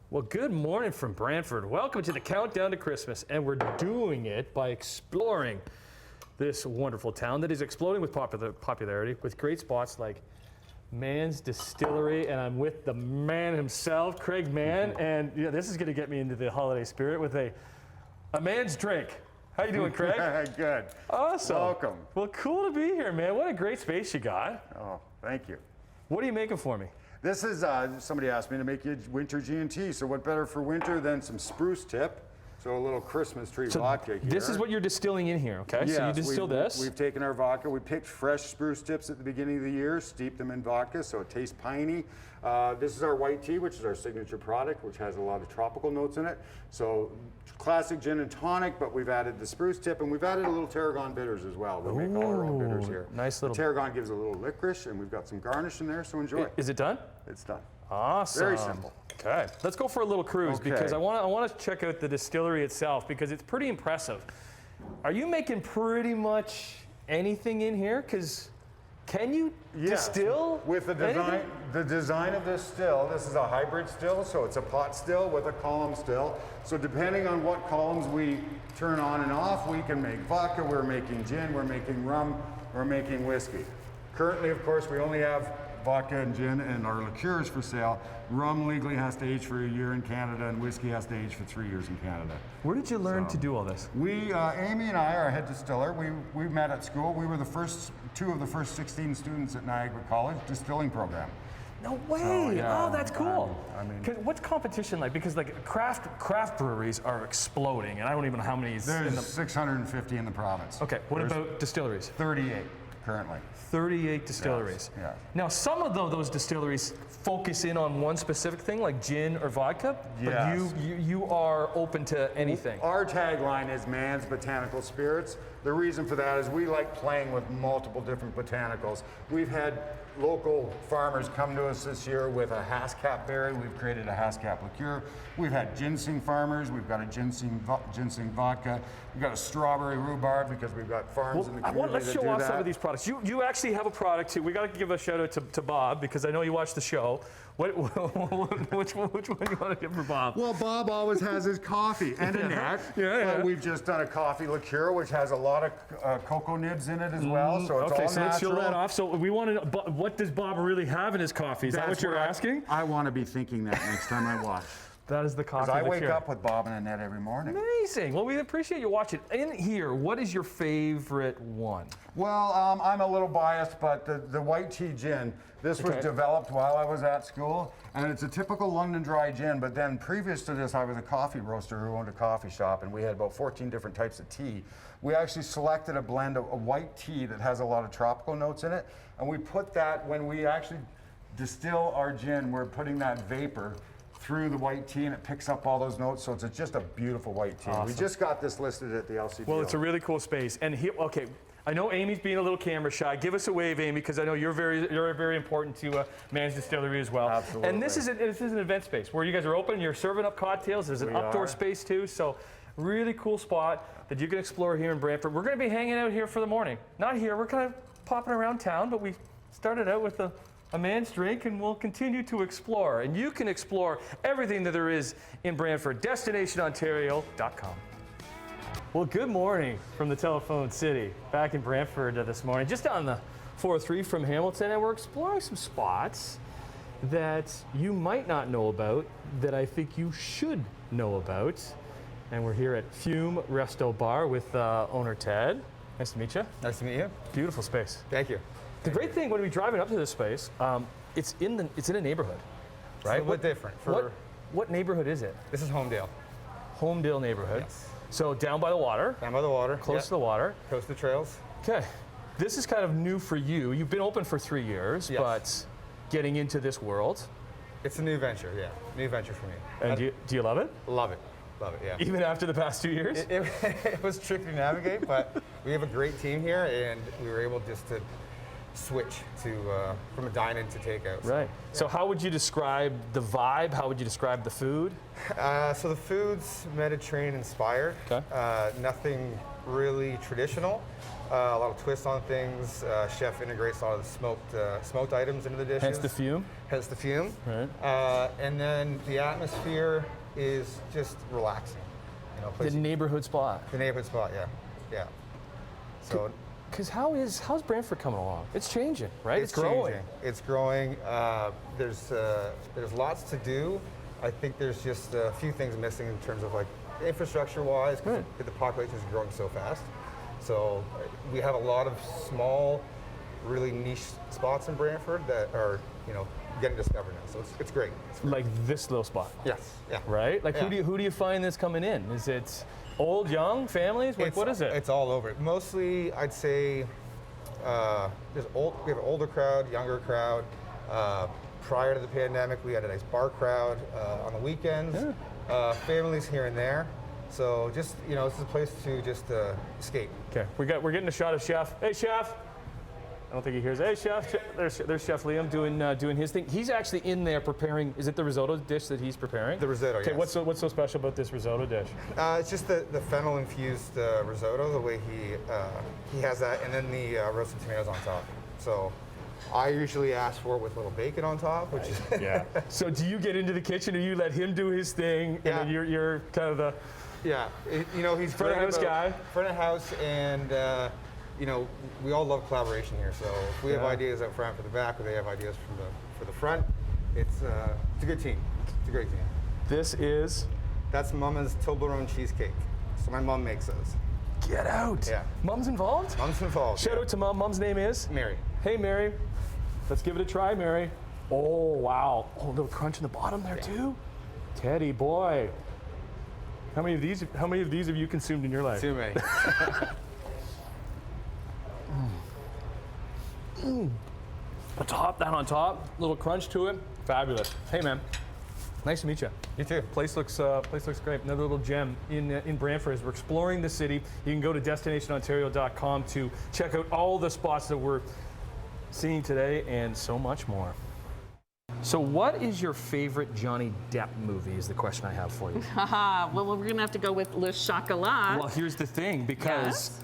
Well, good morning from Brantford. Welcome to the countdown to Christmas, and we're doing it by exploring this wonderful town that is exploding with popularity, with great spots like Mann's Distillery, and I'm with the man himself, Craig Mann, and yeah, this is going to get me into the holiday spirit with a man's drink. How you doing, Craig? Good. Awesome. Welcome. Well, cool to be here, man. What a great space you got. Oh, thank you. What are you making for me? This is, somebody asked me to make you winter G&T, so what better for winter than some spruce tip? So a little Christmas tree vodka here. This is what you're distilling in here, okay? Yes, so you distill this. We've taken our vodka, we picked fresh spruce tips at the beginning of the year, steeped them in vodka so it tastes piney. This is our white tea, which is our signature product, which has a lot of tropical notes in it. So classic gin and tonic, but we've added the spruce tip and we've added a little tarragon bitters as well. We make all our own bitters here. Nice little. The tarragon gives a little licorice and we've got some garnish in there, so enjoy. Is it done? It's done. Awesome. Very simple. Okay, let's go for a little cruise because I want to check out the distillery itself because it's pretty impressive. Are you making pretty much anything in here? Because can you distill with the design of this still? This is a hybrid still, so it's a pot still with a column still. So depending on what columns we turn on and off, we can make vodka. We're making gin. We're making rum. We're making whiskey. Currently, of course, we only have vodka and gin and our liqueurs for sale. Rum legally has to age for a year in Canada, and whiskey has to age for 3 years in Canada. Where did you learn to do all this? We, Amy and I, our head distiller, we met at school. We were two of the first 16 students at Niagara College distilling program. No way! So, yeah, oh, that's cool. I mean, what's competition like? Because like craft breweries are exploding, and I don't even know how many. There's 650 in the province. Okay, what about distilleries? 38 currently. 38 distilleries. Yes. Now, some of those distilleries focus in on one specific thing, like gin or vodka. Yes. But you are open to anything. Our tagline is Mann's Botanical Spirits. The reason for that is we like playing with multiple different botanicals. We've had local farmers come to us this year with a haskap berry. We've created a haskap liqueur. We've had ginseng farmers. We've got a ginseng vodka. We've got a strawberry rhubarb because we've got farms in the community let's show off some of these products. You actually have a product too. We got to give a shout out to Bob because I know you watched the show. Which one do you want to give for Bob? Well, Bob always has his coffee and a net. Yeah. We've just done a coffee liqueur, which has a lot of cocoa nibs in it as well. So it's all so let's show natural. that off. So we want to know, what does Bob really have in his coffee? Is that what you're asking? I want to be thinking that next time I watch. That is the coffee Because I liqueur. wake up with Bob and Annette every morning. Amazing. Well, we appreciate you watching. In here, what is your favorite one? Well, I'm a little biased, but the white tea gin, this was developed while I was at school, and it's a typical London dry gin, but then previous to this, I was a coffee roaster who owned a coffee shop, and we had about 14 different types of tea. We actually selected a blend of a white tea that has a lot of tropical notes in it, and we put that, when we actually distill our gin, we're putting that vapor through the white tea and it picks up all those notes, so it's just a beautiful white tea. Awesome. We just got this listed at the LCBO. Well, it's a really cool space. And here, okay, I know Amy's being a little camera shy. Give us a wave, Amy, because I know you're very important to Mann's Distillery as well. Absolutely. And this is an event space where you guys are open. You're serving up cocktails. There's an outdoor space too. So really cool spot that you can explore here in Brantford. We're going to be hanging out here for the morning. Not here. We're kind of popping around town, but we started out with a man's drink, and we'll continue to explore. And you can explore everything that there is in Brantford. DestinationOntario.com. Well, good morning from the Telephone City, back in Brantford this morning, just on the 403 from Hamilton, and we're exploring some spots that you might not know about, that I think you should know about. And we're here at Fume Resto Bar with owner Ted. Nice to meet you. Nice to meet you. Beautiful space. Thank you. The great thing when we're driving up to this space, it's in a neighborhood, right? It's a little bit different. What neighborhood is it? This is Homedale. Homedale neighborhood. Yes. So down by the water. Down by the water. Close to the water. Close to the trails. Okay. This is kind of new for you. You've been open for 3 years, but getting into this world. It's a new venture, yeah. New venture for me. And do you love it? Love it. Love it, yeah. Even after the past 2 years? It was tricky to navigate, but we have a great team here, and we were able just to switch to from a dine-in to takeout. Right. So how would you describe the vibe? How would you describe the food? So the food's Mediterranean inspired. Okay. Nothing really traditional. A lot of twists on things. Chef integrates a lot of the smoked items into the dishes. Hence the fume. Hence the fume. Right. And then the atmosphere is just relaxing. You know, The neighborhood spot. the neighborhood spot. Yeah, yeah. So Because how's Brantford coming along? It's changing, right? It's growing. changing. It's growing. There's lots to do. I think there's just a few things missing in terms of like infrastructure-wise, because the population is growing so fast. So we have a lot of small, really niche spots in Brantford that are, you know, getting discovered now. So it's great. It's great. Like this little spot. Yes. Yeah. Right? Like Yeah. who do you find this coming in? Is it old, young, families? Like, what is it? It's all over. Mostly, I'd say, we have an older crowd, younger crowd. Prior to the pandemic, we had a nice bar crowd on the weekends. Families here and there. So just, you know, this is a place to just escape. Okay, we're getting a shot of Chef. Hey, Chef. I don't think he hears. Hey, Chef. There's Chef Liam doing his thing. He's actually in there preparing. Is it the risotto dish that he's preparing? The risotto. Okay, yes. what's so special about this risotto dish? It's just the fennel infused risotto, the way he has that, and then the roasted tomatoes on top. So I usually ask for it with a little bacon on top, which is Yeah. So do you get into the kitchen, or you let him do his thing, and then you're kind of the yeah. You know, he's front of great house about- guy. Front of house, and you know, we all love collaboration here. So if we have ideas up front for the back, or they have ideas for the front, it's a good team. It's a great team. This is. That's Mama's Toblerone cheesecake. So my mom makes those. Get out. Yeah. Mom's involved? Mom's involved. Shout out to Mom. Mom's name is? Mary. Hey, Mary. Let's give it a try, Mary. Oh, wow. Oh, a little crunch in the bottom there, too. Teddy boy. How many of these have you consumed in your life? Too many. Let's hop that on top. Little crunch to it. Fabulous. Hey, man. Nice to meet you. You too. Place looks great. Another little gem in Brantford as we're exploring the city. You can go to destinationontario.com to check out all the spots that we're seeing today and so much more. So what is your favorite Johnny Depp movie is the question I have for you. Well, we're going to have to go with Le Chocolat. Well, here's the thing, because Yes.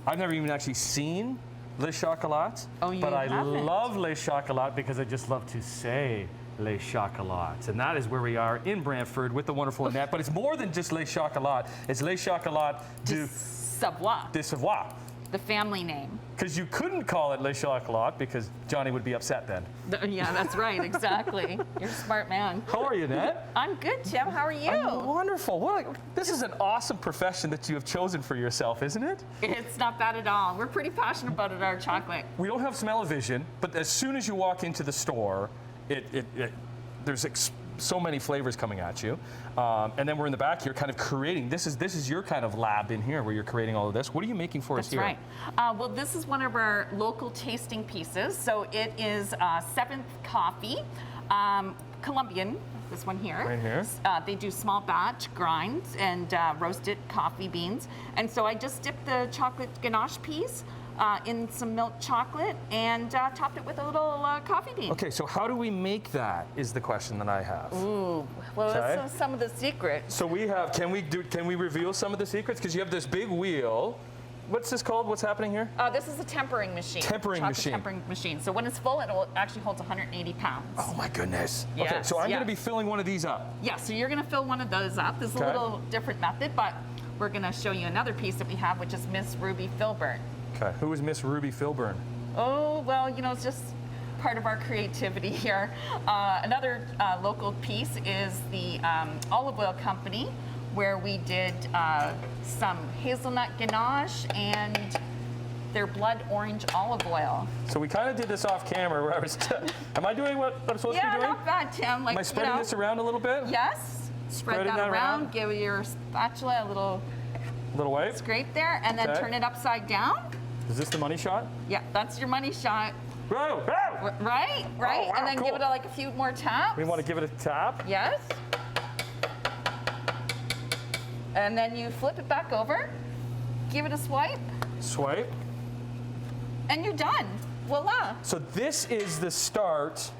I've never even actually seen Les Chocolats, Oh, you but I haven't? love Les Chocolats because I just love to say Les Chocolats. And that is where we are in Brantford with the wonderful Annette. But it's more than just Les Chocolats. It's Les Chocolats du Savoie, Savoie. the family name. Because you couldn't call it Les Chocolats because Johnny would be upset then. Yeah, that's right, exactly. You're a smart man. How are you, Annette? I'm good, Tim. How are you? I'm wonderful. This is an awesome profession that you have chosen for yourself, isn't it? It's not bad at all. We're pretty passionate about it, our chocolate. We don't have smell-o-vision, but as soon as you walk into the store, there's so many flavors coming at you. And then we're in the back here kind of creating, this is your kind of lab in here where you're creating all of this. What are you making for us That's here? right. Well, this is one of our local tasting pieces. So it is Seventh Coffee, Colombian, this one here. Right here. They do small batch grinds and roasted coffee beans. And so I just dipped the chocolate ganache piece in some milk chocolate and topped it with a little coffee bean. Okay, so how do we make that is the question that I have. Ooh, well, Okay. that's some of the secrets. So we have, can we reveal some of the secrets? Because you have this big wheel. What's this called? What's happening here? This is a tempering machine. Tempering chocolate machine. Tempering machine. So when it's full, it actually holds 180 pounds. Oh my goodness. Okay, Yes, so I'm yeah. going to be filling one of these up. Yeah, so you're gonna fill one of those up. This is Okay. a little different method, but we're gonna show you another piece that we have, which is Miss Ruby Filburn. Okay, who is Miss Ruby Filburn? Oh, well, you know, it's just part of our creativity here. Another local piece is the olive oil company, where we did some hazelnut ganache and their blood orange olive oil. So we kind of did this off camera where I was, am I doing what I'm supposed to Yeah, be doing? not bad, Tim. Like, Am I spreading this around a little bit? Yes. Spread Spreading that that around. around? Give your spatula a little Little wipe? scrape there, and then Okay. turn it upside down. Is this the money shot? Yeah, that's your money shot. Whoa, whoa! Right? Right? wow, and then give cool. it like a few more taps. We want to give it a tap. Yes. And then you flip it back over, give it a swipe, Swipe. and you're done. voila. So this is the start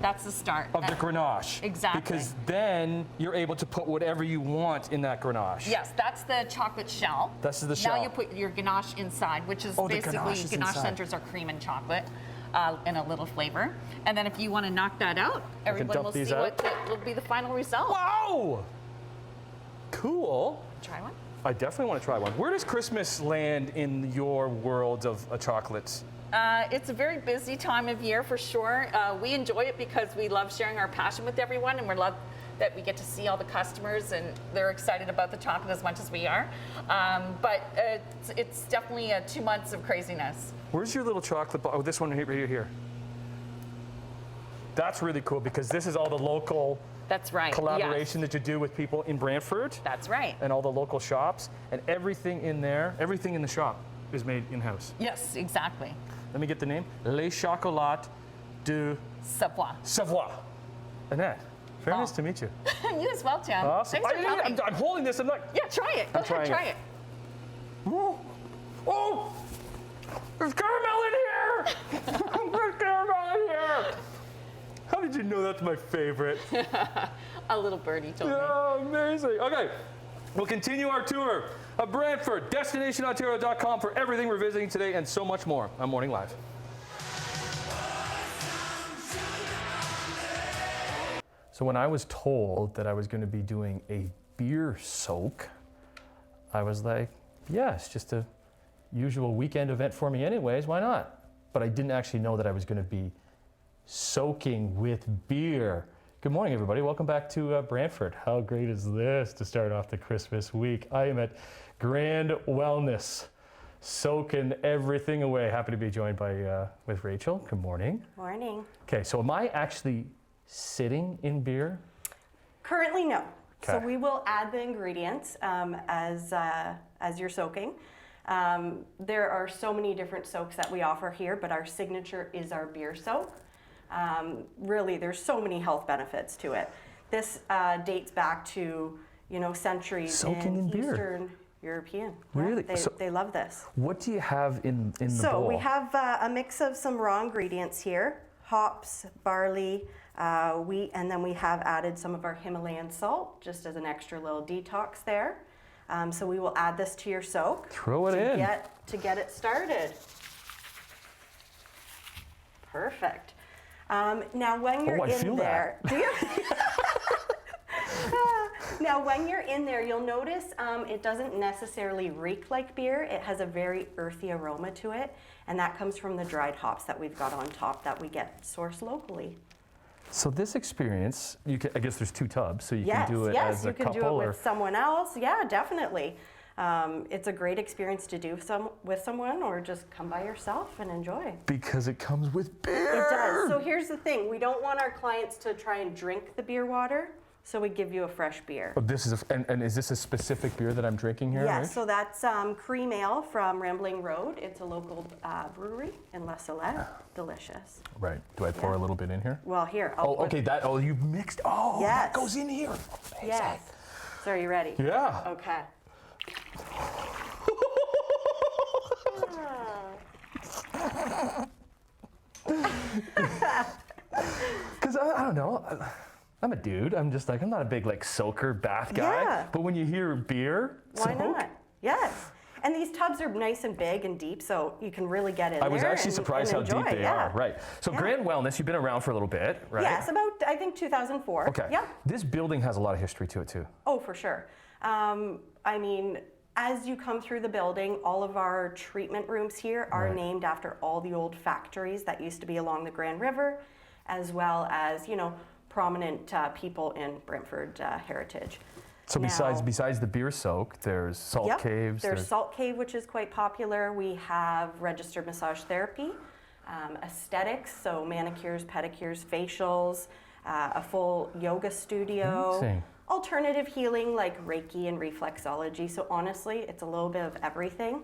That's the start. of the Grenache. Exactly. Because then you're able to put whatever you want in that Grenache. Yes, that's the chocolate shell. This is the shell. Now you put your ganache inside, which is Oh, the basically ganache is ganache inside. centers are cream and chocolate and a little flavor. And then if you want to knock that out, everyone dump will these see out? what will be the final result. Wow! Cool. Try one. I definitely want to try one. Where does Christmas land in your world of chocolates? It's a very busy time of year for sure. We enjoy it because we love sharing our passion with everyone, and we love that we get to see all the customers and they're excited about the chocolate as much as we are. But it's definitely 2 months of craziness. Where's your little chocolate bar? Oh, this one here. That's really cool because this is all the local That's right. collaboration that you do with people in Brantford. That's right. And all the local shops. And everything in there, everything in the shop is made in-house. Yes, exactly. Let me get the name. Les Chocolats de Savoie. Savoie. Annette, very Oh. nice to meet you. You as well, Tim. Awesome. Thanks for coming. I'm holding this. I'm like, Yeah, try it. Go ahead, trying try it. it. oh, there's caramel in here. There's caramel in here. How did you know that's my favorite? A little birdie told me. Oh, amazing. Okay, we'll continue our tour of Brantford, destinationontario.com for everything we're visiting today and so much more on Morning Live. So when I was told that I was going to be doing a beer soak, I was like, yeah, it's just a usual weekend event for me anyways, why not? But I didn't actually know that I was going to be soaking with beer. Good morning, everybody. Welcome back to Brantford. How great is this to start off the Christmas week? I am at Grand Wellness, soaking everything away. Happy to be joined by with Rachel. Good morning. Morning. Okay, so am I actually sitting in beer? Currently, no. So Okay. we will add the ingredients as you're soaking. There are so many different soaks that we offer here, but our signature is our beer soak. Really, there's so many health benefits to it. This dates back to centuries Soaking in beer? Eastern European. Yeah, Really? they love this. What do you have in the So bowl? we have a mix of some raw ingredients here: hops, barley, wheat, and then we have added some of our Himalayan salt just as an extra little detox there. So we will add this to your soak. Throw it in. To get it started. Perfect. Now when you're I in feel there, do you? Now when you're in there, you'll notice it doesn't necessarily reek like beer. It has a very earthy aroma to it, and that comes from the dried hops that we've got on top that we get sourced locally. So this experience, I guess there's 2 tubs, so you Yes, can do it yes, as a you can couple do it or with someone else. Yeah, definitely. It's a great experience to do with someone, or just come by yourself and enjoy. because it comes with beer. It does. So here's the thing: we don't want our clients to try and drink the beer water, so we give you a fresh beer. Oh, this is and is this a specific beer that I'm drinking here? Yes, right? so that's cream ale from Rambling Road. It's a local brewery in La Salette. Delicious. Right. Do I pour Yeah. a little bit in here? Well, here. I'll Oh, put- okay. That. Oh, you mixed. Oh, that Yes. goes in here. Amazing. Yes. So are you ready? Yeah. Okay. Because I don't know. I'm a dude. I'm just like I'm not a big soaker bath guy. Yeah. But when you hear beer, Why soak, not? Yes. And these tubs are nice and big and deep, so you can really get in there. I was actually and- surprised and how deep enjoy, they yeah. are. Right. So Yeah. Grand Wellness, you've been around for a little bit, right? Yes, about I think 2004. Okay. Yep. This building has a lot of history to it too. Oh, for sure. I mean, as you come through the building, all of our treatment rooms here are Right. named after all the old factories that used to be along the Grand River, as well as prominent people in Brantford heritage. So Now- besides the beer soak, there's salt Yep. caves. There's Salt Cave, which is quite popular. We have registered massage therapy, aesthetics, so manicures, pedicures, facials, a full yoga studio, Amazing. alternative healing like Reiki and reflexology. So honestly, it's a little bit of everything.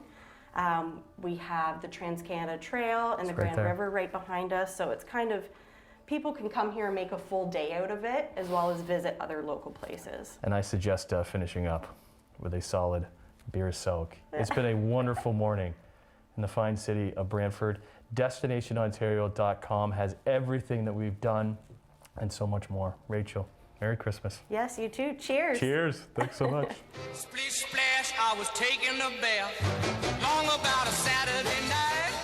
We have the Trans-Canada Trail and the right Grand there. River right behind us. So it's kind of, people can come here and make a full day out of it, as well as visit other local places. And I suggest finishing up with a solid beer soak. It's been a wonderful morning in the fine city of Brantford. destinationontario.com has everything that we've done and so much more. Rachel, Merry Christmas. Yes, you too. Cheers. Cheers. Thanks so much. Splish splash, I was taking a bath, long about a Saturday night.